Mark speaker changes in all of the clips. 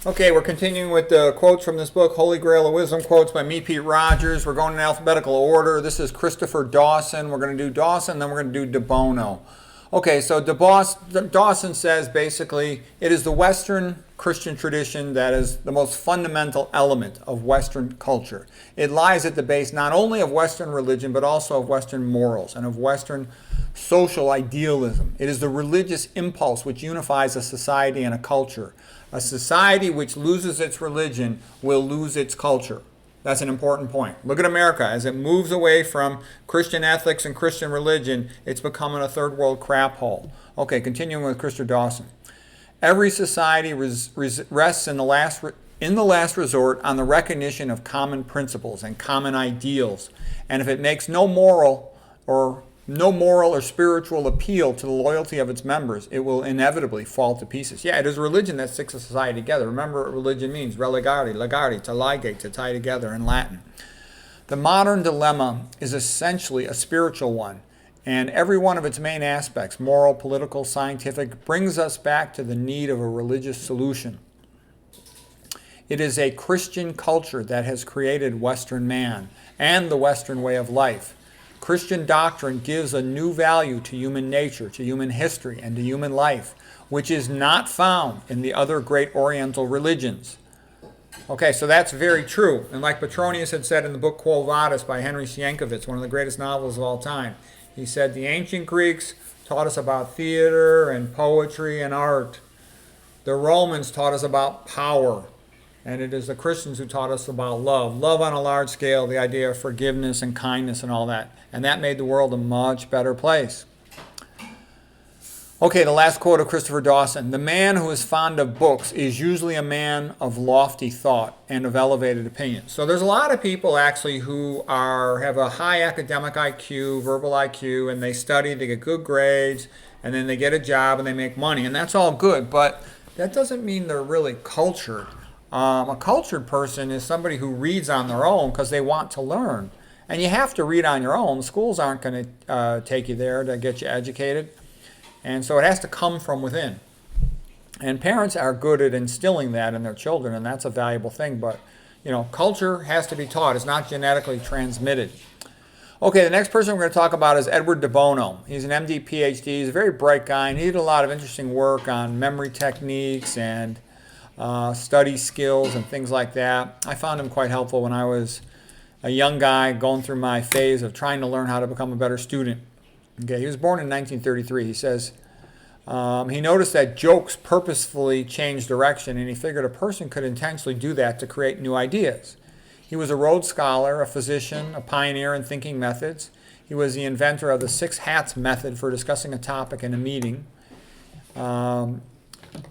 Speaker 1: Okay, we're continuing with the quotes from this book, Holy Grail of Wisdom, quotes by me, Pete Rogers. We're going in alphabetical order. This is Christopher Dawson. We're going to do Dawson, then we're going to do Bono. Okay, so Dawson says basically, it is the Western Christian tradition that is the most fundamental element of Western culture. It lies at the base not only of Western religion, but also of Western morals and of Western social idealism. It is the religious impulse which unifies a society and a culture. A society which loses its religion will lose its culture. That's an important point. Look at America. As it moves away from Christian ethics and Christian religion, it's becoming a third world crap hole. Okay, continuing with Christopher Dawson. Every society rests in the last resort on the recognition of common principles and common ideals. And if it makes no moral or spiritual appeal to the loyalty of its members, it will inevitably fall to pieces. Yeah, it is religion that sticks a society together. Remember what religion means: relegare, legare, to ligate, to tie together in Latin. The modern dilemma is essentially a spiritual one, and every one of its main aspects, moral, political, scientific, brings us back to the need of a religious solution. It is a Christian culture that has created Western man and the Western way of life. Christian doctrine gives a new value to human nature, to human history, and to human life, which is not found in the other great Oriental religions. Okay, so that's very true. And like Petronius had said in the book Quo Vadis by Henry Sienkiewicz, one of the greatest novels of all time, he said the ancient Greeks taught us about theater and poetry and art. The Romans taught us about power. And it is the Christians who taught us about love. Love on a large scale, the idea of forgiveness and kindness and all that. And that made the world a much better place. Okay, the last quote of Christopher Dawson. The man who is fond of books is usually a man of lofty thought and of elevated opinion. So there's a lot of people actually who have a high academic IQ, verbal IQ, and they study, they get good grades, and then they get a job and they make money. And that's all good, but that doesn't mean they're really cultured. A cultured person is somebody who reads on their own because they want to learn. And you have to read on your own. Schools aren't going to take you there to get you educated. And so it has to come from within. And parents are good at instilling that in their children, and that's a valuable thing. But, culture has to be taught. It's not genetically transmitted. Okay, the next person we're going to talk about is Edward de Bono. He's an MD, PhD. He's a very bright guy, and he did a lot of interesting work on memory techniques and study skills and things like that. I found him quite helpful when I was a young guy going through my phase of trying to learn how to become a better student. Okay, he was born in 1933. He says he noticed that jokes purposefully change direction, and he figured a person could intentionally do that to create new ideas. He was a Rhodes Scholar, a physician, a pioneer in thinking methods. He was the inventor of the 6 hats method for discussing a topic in a meeting.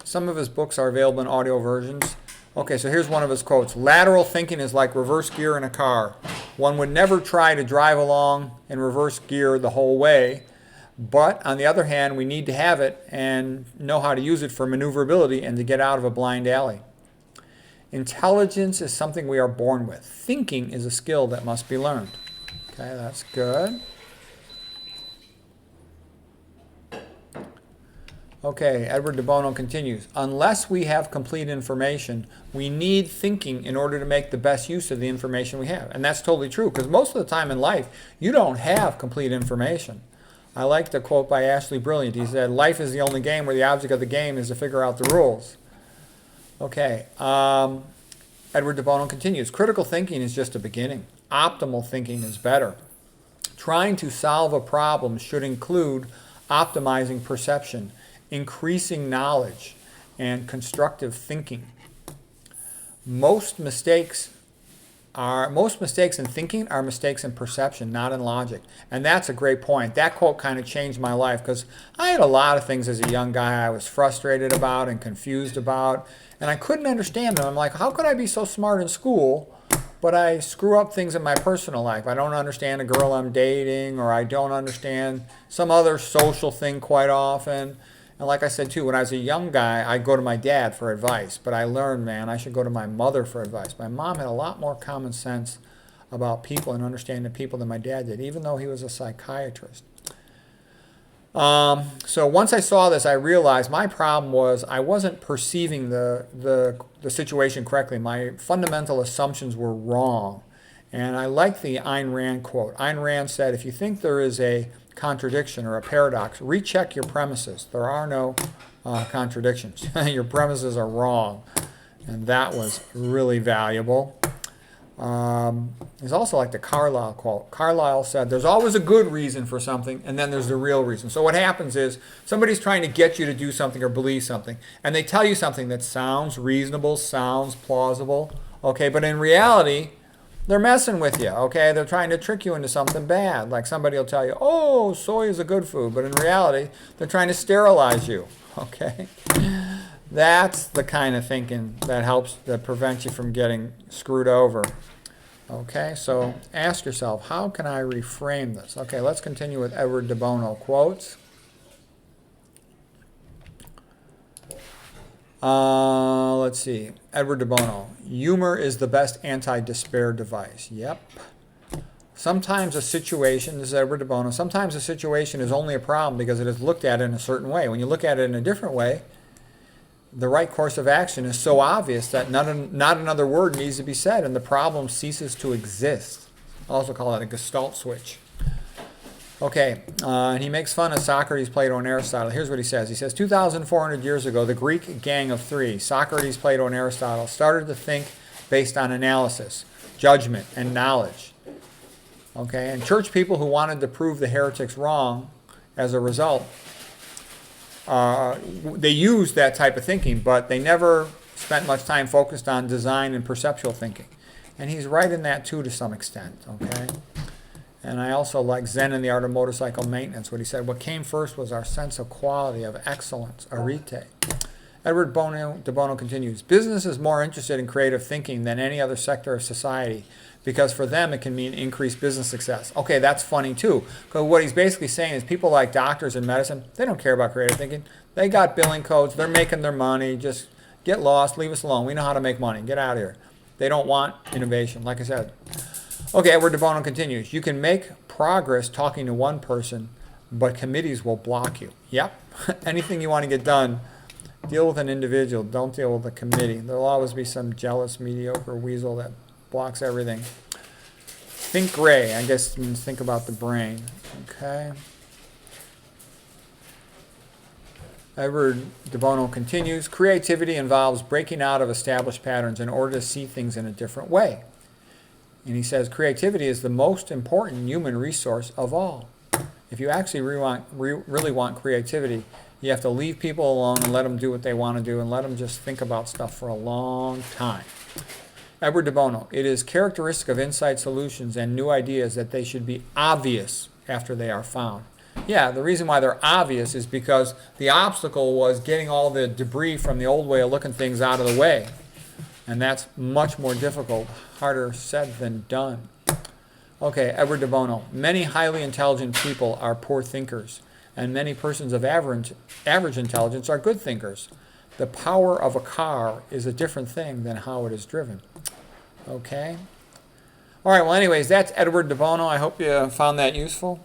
Speaker 1: Some of his books are available in audio versions. Okay, so here's one of his quotes. Lateral thinking is like reverse gear in a car. One would never try to drive along in reverse gear the whole way, but on the other hand, we need to have it and know how to use it for maneuverability and to get out of a blind alley. Intelligence is something we are born with. Thinking is a skill that must be learned. Okay, that's good. Okay, Edward de Bono continues. Unless we have complete information, we need thinking in order to make the best use of the information we have. And that's totally true, because most of the time in life, you don't have complete information. I like the quote by Ashley Brilliant. He said, life is the only game where the object of the game is to figure out the rules. Okay, Edward de Bono continues. Critical thinking is just a beginning. Optimal thinking is better. Trying to solve a problem should include optimizing perception, increasing knowledge, and constructive thinking. Most mistakes in thinking are mistakes in perception, not in logic. And that's a great point. That quote kind of changed my life, because I had a lot of things as a young guy I was frustrated about and confused about, and I couldn't understand them. I'm like, how could I be so smart in school, but I screw up things in my personal life? I don't understand a girl I'm dating, or I don't understand some other social thing quite often. And like I said, too, when I was a young guy, I'd go to my dad for advice. But I learned, I should go to my mother for advice. My mom had a lot more common sense about people and understanding people than my dad did, even though he was a psychiatrist. So once I saw this, I realized my problem was I wasn't perceiving the situation correctly. My fundamental assumptions were wrong. And I like the Ayn Rand quote. Ayn Rand said, if you think there is a contradiction or a paradox, recheck your premises. There are no contradictions. Your premises are wrong. And that was really valuable. There's also like the Carlyle quote. Carlyle said, there's always a good reason for something, and then there's the real reason. So what happens is somebody's trying to get you to do something or believe something, and they tell you something that sounds reasonable, sounds plausible, okay, but in reality, they're messing with you, okay? They're trying to trick you into something bad. Like somebody will tell you, oh, soy is a good food, but in reality, they're trying to sterilize you, okay? That's the kind of thinking that prevents you from getting screwed over. Okay, so ask yourself, how can I reframe this? Okay, let's continue with Edward de Bono quotes. Let's see. Edward de Bono. Humor is the best anti-despair device. Yep. Sometimes a situation, this is Edward de Bono, sometimes a situation is only a problem because it is looked at in a certain way. When you look at it in a different way, the right course of action is so obvious that not another word needs to be said, and the problem ceases to exist. I also call it a Gestalt switch. Okay, and he makes fun of Socrates, Plato, and Aristotle. Here's what he says. He says, 2,400 years ago, the Greek gang of three, Socrates, Plato, and Aristotle, started to think based on analysis, judgment, and knowledge. Okay, and church people who wanted to prove the heretics wrong as a result, they used that type of thinking, but they never spent much time focused on design and perceptual thinking. And he's right in that too to some extent, okay? And I also like Zen and the Art of Motorcycle Maintenance, what he said, what came first was our sense of quality, of excellence, arete. Edward de Bono continues, business is more interested in creative thinking than any other sector of society because for them it can mean increased business success. Okay, that's funny too, because what he's basically saying is people like doctors in medicine, they don't care about creative thinking. They got billing codes, they're making their money, just get lost, leave us alone. We know how to make money, get out of here. They don't want innovation, like I said. Okay, Edward de Bono continues, you can make progress talking to one person, but committees will block you. Yep, anything you want to get done, deal with an individual, don't deal with a committee. There'll always be some jealous, mediocre weasel that blocks everything. Think gray, I guess means think about the brain. Okay. Edward de Bono continues, creativity involves breaking out of established patterns in order to see things in a different way. And he says creativity is the most important human resource of all. If you actually really want creativity, you have to leave people alone and let them do what they want to do and let them just think about stuff for a long time. Edward de Bono, it is characteristic of insight solutions and new ideas that they should be obvious after they are found. Yeah, the reason why they're obvious is because the obstacle was getting all the debris from the old way of looking things out of the way. And that's much more difficult, harder said than done. Okay, Edward de Bono. Many highly intelligent people are poor thinkers, and many persons of average intelligence are good thinkers. The power of a car is a different thing than how it is driven. Okay? All right, well, anyways, that's Edward de Bono. I hope you found that useful.